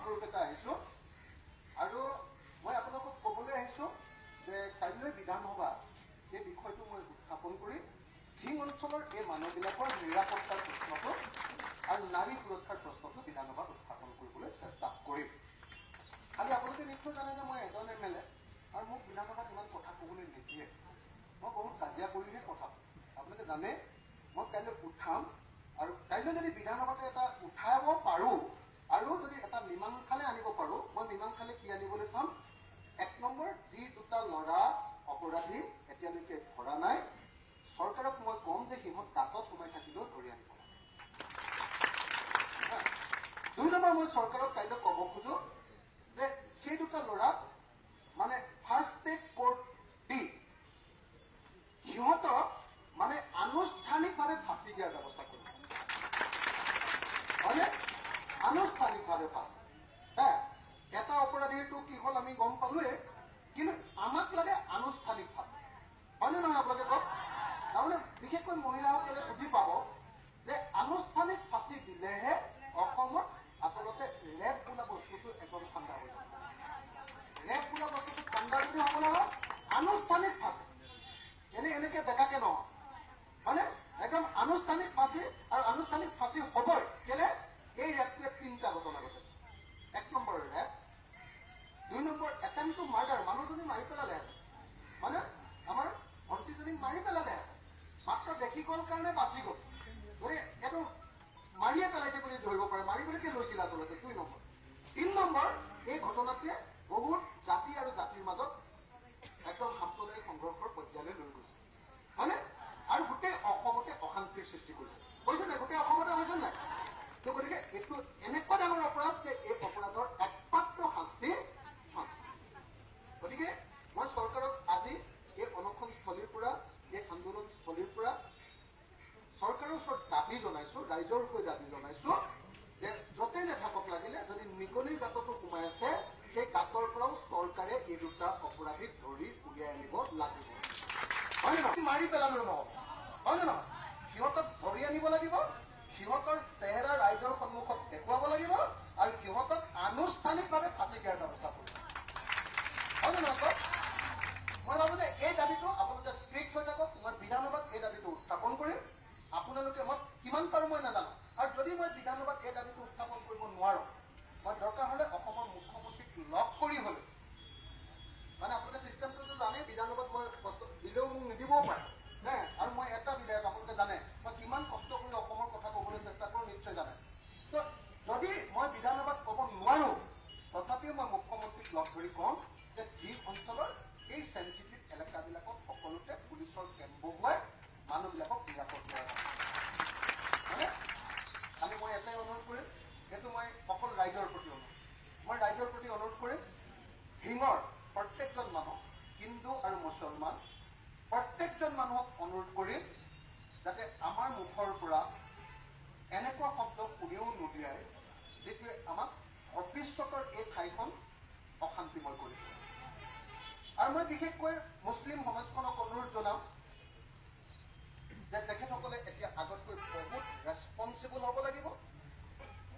Group এটা আহিছোঁ আৰু মই আপোনালোকক ক'বলৈ আহিছোঁ যে কাইলৈ বিধানসভা এই বিষয়টো মই উত্থাপন কৰি ধিং অঞ্চলৰ এই মানুহবিলাকৰ নিৰাপত্তাৰ প্ৰশ্নটো আৰু নাৰী সুৰক্ষাৰ প্ৰশ্নটো বিধানসভাত উত্থাপন কৰিবলৈ চেষ্টা কৰিম। খালি আপোনালোকে নিশ্চয় জানে যে মই এজন MLA আৰু মোক বিধানসভাত ইমান কথা ক'বলৈ নিদিয়ে। মই বহুত কাজিয়া কৰিহে কথা আপোনালোকে জানে। মই কাইলৈ উঠাম আৰু কাইলৈ যদি বিধানসভাতে এটা উঠাব পাৰোঁ আৰু যদি এটা মীমাংসালৈ আনিব পাৰোঁ, মই মীমাংসালৈ কি আনিবলৈ চাম? 1 নম্বৰ, যি দুটা ল'ৰা অপৰাধী এতিয়ালৈকে ধৰা নাই, চৰকাৰক মই কম যে সিহঁত গাঁতত সোমাই থাকিলেও ধৰি আনিব লাগে। 2 নম্বৰ, মই চৰকাৰক কাইলৈ ক'ব খোজো যে সেই দুটা ল'ৰাক মানে ফাৰ্ষ্ট ষ্টেপ কোৰ্ট দি সিহঁতক মানে আনুষ্ঠানিকভাৱে ফাঁচি দিয়াৰ ব্যৱস্থা কৰিব। হয়নে? আনুষ্ঠানিকভাৱে ফাঁচি। এটা অপৰাধীৰটো কি হ'ল আমি গম পালোৱে, কিন্তু আমাক লাগে আনুষ্ঠানিক ফাঁচি। হয়নে নহয় আপোনালোকে কওক? তাৰমানে বিশেষকৈ মহিলাসকলে বুজি পাব যে আনুষ্ঠানিক ফাঁচি দিলেহে অসমত আচলতে ৰেপ বোলা বস্তুটো একদম ঠাণ্ডা হৈ যাব। ৰেপ বোলা বস্তুটো ঠাণ্ডা যদি হ'বলৈ হয় আনুষ্ঠানিক ফাঁচি, এনেকে বেকাকে নহয়। হয়নে? একদম আনুষ্ঠানিক ফাঁচি, আৰু আনুষ্ঠানিক ফাঁচি হ'বই। কেলে? এই ৰেপটোৱে 3টা ঘটনা ঘটিছে। 1 নম্বৰ ৰেপ, 2 নম্বৰ এটেম্প টু মাৰ্ডাৰ, মানুহজনী মাৰি পেলালে। মানে আমাৰ ভণ্টিজনীক মাৰি পেলালে, মাত্ৰ দেখি গ'ল কাৰণে বাচি গ'ল। গতিকে এইটো মাৰিয়ে পেলাইছে বুলি ধৰিব পাৰে, মাৰিবলৈকে লৈছিল আচলতে। 2 নম্বৰ। 3 নম্বৰ, এই ঘটনাটোৱে বহুত জাতি আৰু জাতিৰ মাজত একদম সাম্প্ৰদায়িক সংঘৰ্ষৰ পৰ্যায়লৈ লৈ গৈছে। হয়নে? আৰু গোটেই অসমতে অশান্তিৰ সৃষ্টি কৰিছে। হৈছে নাই? গোটেই অসমতে হৈছে নাই? তো গতিকে এইটো এনেকুৱা ডাঙৰ অপৰাধ যে এই অপৰাধৰ একমাত্ৰ শাস্তি ফাঁচি। গতিকে মই চৰকাৰক আজি এই অনশনস্থলীৰ পৰা, এই আন্দোলনস্থলীৰ পৰা চৰকাৰৰ ওচৰত দাবী জনাইছো, ৰাইজৰ হৈ দাবী জনাইছো যে য'তেই নাথাকক লাগিলে, যদি নিগনিৰ গাঁততো সোমাই আছে সেই গাঁতৰ পৰাও চৰকাৰে এই দুটা অপৰাধীক ধৰি উলিয়াই আনিব লাগিব। হয় নে নহয়? মাৰি পেলালেও নহ'ব। হয় নে নহয়? সিহঁতক ধৰি আনিব লাগিব, সিহঁতৰ চেহেৰা ৰাইজৰ সন্মুখত দেখুৱাব লাগিব, আৰু সিহঁতক আনুষ্ঠানিকভাৱে ফাঁচি দিয়াৰ ব্যৱস্থা কৰিব। হয় নে নহয়? মই ভাবো যে এই দাবীটো আপোনালোকে ষ্ট্ৰিক্ট হৈ থাকক। মই বিধানসভাত এই দাবীটো উত্থাপন কৰিম। আপোনালোকে মই কিমান পাৰোঁ মই নাজানো, আৰু যদি মই বিধানসভাত এই দাবীটো উত্থাপন কৰিব নোৱাৰোঁ, মই দৰকাৰ হ'লে অসমৰ মুখ্যমন্ত্ৰীক লগ কৰি হ'লে, মানে আপোনালোকে চিষ্টেমটোতো জানে, বিধানসভাত মই দিলেও মোক নিদিবও পাৰে। আৰু মই এটা বিধায়ক, আপোনালোকে জানে মই কিমান কষ্ট কৰি অসমৰ কথা ক'বলৈ চেষ্টা কৰোঁ, নিশ্চয় জানে। তো যদি মই বিধানসভাত ক'ব নোৱাৰোঁ, তথাপিও মই মুখ্যমন্ত্ৰীক লগ ধৰি কওঁ যে যি অঞ্চলৰ এই চেঞ্চিটিভ এলেকাবিলাকত সকলোতে পুলিচৰ কেম্প বহুৱাই মানুহবিলাকক নিৰাপদ কৰা হয়। খালি মই এটাই অনুৰোধ কৰিম, সেইটো মই অকল ৰাইজৰ প্ৰতি অনুৰোধ, মই ৰাইজৰ প্ৰতি অনুৰোধ কৰিম, হিঙৰ প্ৰত্যেকজন মানুহ, হিন্দু আৰু মুছলমান প্ৰত্যেকজন মানুহক অনুৰোধ কৰিম যাতে আমাৰ মুখৰ পৰা এনেকুৱা শব্দ কোনেও নুলিয়াই যিটোৱে আমাক ভৱিষ্যতৰ এই ঠাইখন অশান্তিময় কৰিব। আৰু মই বিশেষকৈ মুছলিম সমাজখনক অনুৰোধ জনাম যে তেখেতসকলে এতিয়া আগতকৈ বহুত ৰেছপনচিবল হ'ব লাগিব।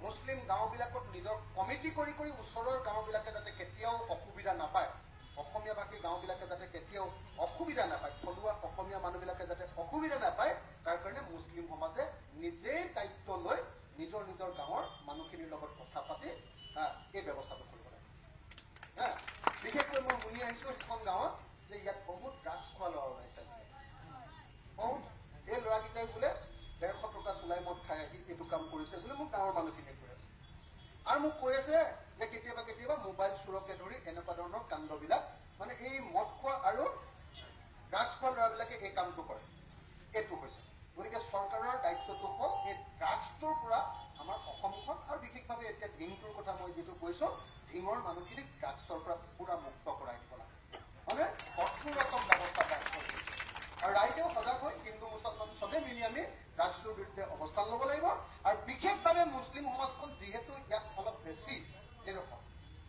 মুছলিম গাঁওবিলাকত নিজৰ কমিটি কৰি ওচৰৰ গাঁওবিলাকে যাতে কেতিয়াও অসুবিধা নাপায়, অসমীয়া ভাষী গাঁওবিলাকে যাতে কেতিয়াও অসুবিধা নাপায়, থলুৱা অসমীয়া মানুহবিলাকে যাতে অসুবিধা নাপায়, তাৰ কাৰণে মুছলিম সমাজে নিজেই দায়িত্ব লৈ নিজৰ নিজৰ গাঁৱৰ মানুহখিনিৰ লগত কথা পাতি এই ব্যৱস্থাটো কৰিব লাগে। বিশেষকৈ মই শুনি আহিছোঁ সেইখন গাঁৱত যে ইয়াত বহুত ড্ৰাগছ খোৱা ল'ৰা ওলাইছে। বহুত এই ল'ৰাকেইটাই বোলে 150 টকা চুলাই মদ খাই আহি এইটো কাম কৰিছে বুলি মোক গাঁৱৰ মানুহখিনিয়ে কৈ আছে। আৰু মোক কৈ আছে যে কেতিয়াবা কেতিয়াবা মোবাইল চোৰকে ধৰি এনেকুৱা ধৰণৰ কাণ্ডবিলাক, মানে এই মদ খোৱা আৰু ড্ৰাগছ খোৱা ল'ৰাবিলাকে এই কামটো কৰে। এইটো হৈছে গতিকে চৰকাৰৰ দায়িত্বটো হ'ল এই ড্ৰাগছটোৰ পৰা আমাৰ অসমখন, আৰু বিশেষভাৱে এতিয়া ধিংটোৰ কথা মই যিটো কৈছোঁ, ধিঙৰ মানুহখিনিক ড্ৰাগছৰ পৰা পুৰা মুক্ত কৰাই দিব লাগে। মানে কঠোৰতম ব্যৱস্থা গ্ৰহণ কৰিব। আৰু ৰাইজেও সজাগ হৈ হিন্দু মুছলমান চবেই মিলি আমি ড্ৰাগছটোৰ বিৰুদ্ধে অৱস্থান ল'ব লাগিব। আৰু বিশেষভাৱে মুছলিম সমাজখন যিহেতু ইয়াত অলপ বেছি এইডোখৰ,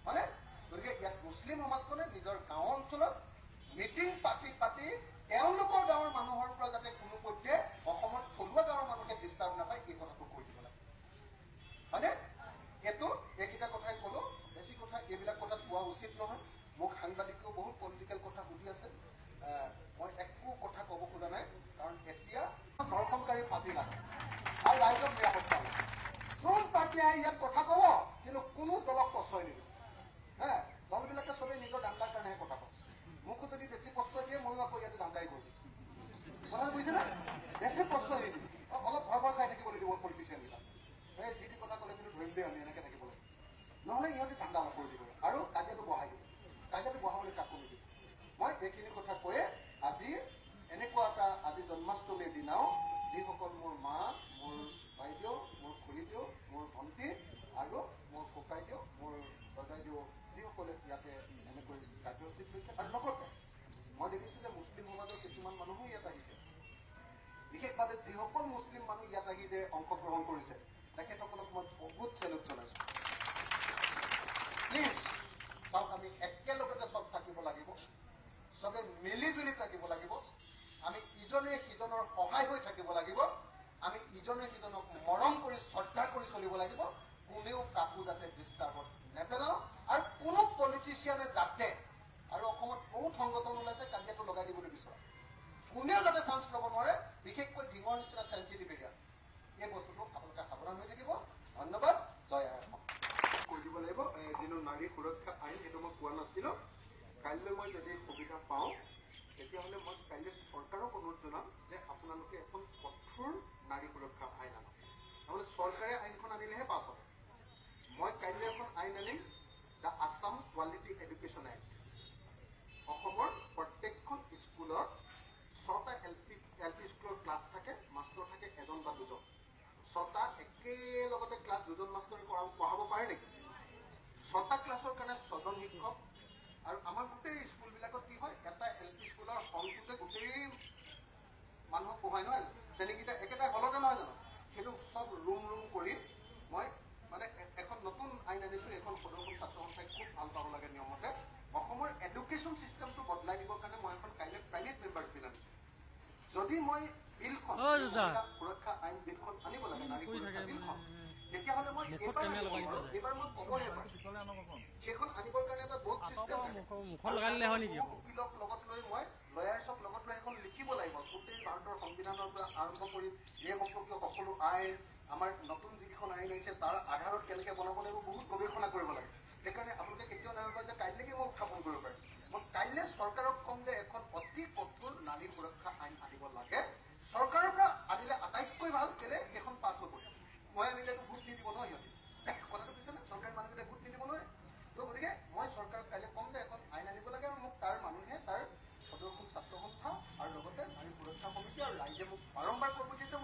মানে গতিকে ইয়াত মুছলিম সমাজখনে নিজৰ গাঁও অঞ্চলত মিটিং পাতি তেওঁলোকৰ গাঁৱৰ মানুহৰ পৰা যাতে কোনো পৰ্যায়ে অসমৰ থলুৱা গাঁৱৰ মানুহে ডিষ্টাৰ্ব নাপায়, এই কথাটো কৈ দিব লাগে। হয়নে? এইটো এইকেইটা কথাই ক'লো। ইয়াত কথা কব, কিন্তু কোনো দলক প্ৰশ্ৰয় নিদিব। হে, দলবিলাকে চবেই নিজৰ দাণ্ডাৰ কাৰণেহে কথা কয়। মোকো যদি বেছি প্ৰশ্ৰয় দিয়ে, ময়ো আকৌ ইয়াতে দাণ্ডাই কৰিম। কথাটো বুজিছে নে? বেছি প্ৰশ্ৰয় নিদিব, অলপ ভয় ভয় খাই থাকিব লাগিব পলিটিচিয়ানবিলাক। এই যি টি কথা ক'লে কিন্তু ধৰিম দেই আমি, এনেকে থাকিব লাগিব। নহ'লে ইহঁতে ঠাণ্ডা কৰি দিব আৰু কাজিয়াটো বঢ়াই দিব। কাজিয়াটো বঢ়াবলৈ কাকো নিদিব। মই এইখিনি কথা কৈয়ে আজি এনেকুৱা এটা, আজি জন্মাষ্টমীৰ দিনাও যিসকল মোৰ মা, মোৰ বাইদেউ, মোৰ খুৰীদেউ, মোৰ ভণ্টি আৰু মোৰ ককাইদেউ, মোৰ দদাইদেউ, যিসকলে ইয়াতে এনেকৈ কাৰ্যসূচীত লৈছে, আৰু লগতে মই দেখিছোঁ যে মুছলিম সমাজৰ কিছুমান মানুহো ইয়াত আহিছে। বিশেষভাৱে যিসকল মুছলিম মানুহ ইয়াত আহি যে অংশগ্ৰহণ কৰিছে, তেখেতসকলক মই বহুত চেলুট জনাইছোঁ। প্লিজ চাওক, আমি একেলগতে চব থাকিব লাগিব, চবে মিলি জুলি থাকিব লাগিব, আমি ইজনে সিজনৰ সহায় হৈ থাকিব লাগিব, আমি ইজনে সিজনক মৰম কৰি শ্ৰদ্ধা কৰি চলিব লাগিব। কোনেও কাকো যাতে ডিষ্টাৰ্বত নেপেলাওঁ, আৰু কোনো পলিটিচিয়ানে যাতে, আৰু অসমত বহুত সংগঠন ওলাইছে কাজিয়াটো লগাই দিবলৈ বিচৰা, কোনেও যাতে চান্স ল'ব নোৱাৰে, বিশেষকৈ ডিঙৰ নিচিনা চেঞ্চিটিভ এৰিয়া। এই বস্তুটো আপোনালোকে সাৱধান হৈ থাকিব। ধন্যবাদ। জয় আই অসম। কৈ দিব লাগিব, যিটো নাৰী সুৰক্ষা আইন, সেইটো মই কোৱা নাছিলো। কাইলৈ মই যদি সুবিধা পাওঁ, তেতিয়াহ'লে মই কাইলৈ চৰকাৰক অনুৰোধ জনাম যে আপোনালোকে এখন কঠোৰ নাৰী সুৰক্ষা আইন আনক। নহ'লে চৰকাৰে আইনখন আনিলেহে পাছ হ'ব। মই কাইলৈ এখন আইন আনিম, the Assam quality education act. অসমৰ প্ৰত্যেকখন স্কুলত 6টা এল পি স্কুলৰ ক্লাছ থাকে, মাষ্টৰ থাকে এজন বা দুজন। 6টা একেলগতে ক্লাছ দুজন মাষ্টৰে পঢ়াব পাৰে নেকি? 6টা ক্লাছৰ কাৰণে 6জন শিক্ষক। আৰু আমাৰ গোটেই স্কুলবিলাকত কি হয়, এটা এল পি স্কুলৰ হলটোতে গোটেই মানুহক পঢ়াই নহয়, শ্ৰেণীকেইটা একেটা হলতে নহয় জানো? সেইটো চব ৰুম কৰি মই মানে এখন নতুন আইন আনিছোঁ। এখন সদৌ ছাত্ৰ সন্থাই খুব ভাল পাব লাগে। নিয়মতে অসমৰ এডুকেশ্যন চিষ্টেমটো বদলাই দিবৰ কাৰণে মই এখন কাইলৈ প্ৰাইভেট মেম্বাৰ্ছ বিল আনিছোঁ। যদি মই বিলখন সুৰক্ষা আইন বিলখন আনিব লাগে, নাৰী সুৰক্ষা বিলখন, তেতিয়াহ'লে মই এইবাৰ মই ক'বহে পাৰোঁ সেইখন আনিবৰ কাৰণে এটা বহুত চিষ্টেম উকিলক লগত লৈ, মই লয়াৰ্ছক লগত লৈ এখন লিখিব লাগিব। গোটেই ভাৰতৰ সংবিধানৰ পৰা আৰম্ভ কৰি এই সম্পৰ্কীয় সকলো আইন, আমাৰ নতুন যিকেইখন আইন আহিছে তাৰ আধাৰত কেনেকৈ বনাব লাগিব, বহুত গৱেষণা কৰিব লাগে। সেইকাৰণে আপোনালোকে কেতিয়াও নাভাবে যে কাইলৈকে মই উত্থাপন কৰিব পাৰিম। মই কাইলৈ চৰকাৰক ক'ম যে এখন অতি কঠোৰ নাৰী সুৰক্ষা আইন আনিব লাগে। চৰকাৰৰ পৰা আনিলে আটাইতকৈ ভাল, কেলে সেইখন পাছ হ'ব। মই আনিলেতো ভোট নিদিব নহয় সিহঁতে। কথাটো বুজিছেনে? চৰকাৰী মানুহকেইটাই ভোট নিদিব নহয়। ত' গতিকে মই চৰকাৰক কাইলৈ ক'ম যে এখন আইন আনিব লাগে, আৰু মোক তাৰ মানুহে, তাৰ সদৌ অসম ছাত্ৰ সন্থা আৰু লগতে নাৰী সুৰক্ষা সমিতি আৰু ৰাইজে মোক বাৰম্বাৰ কৈ বুজিছে।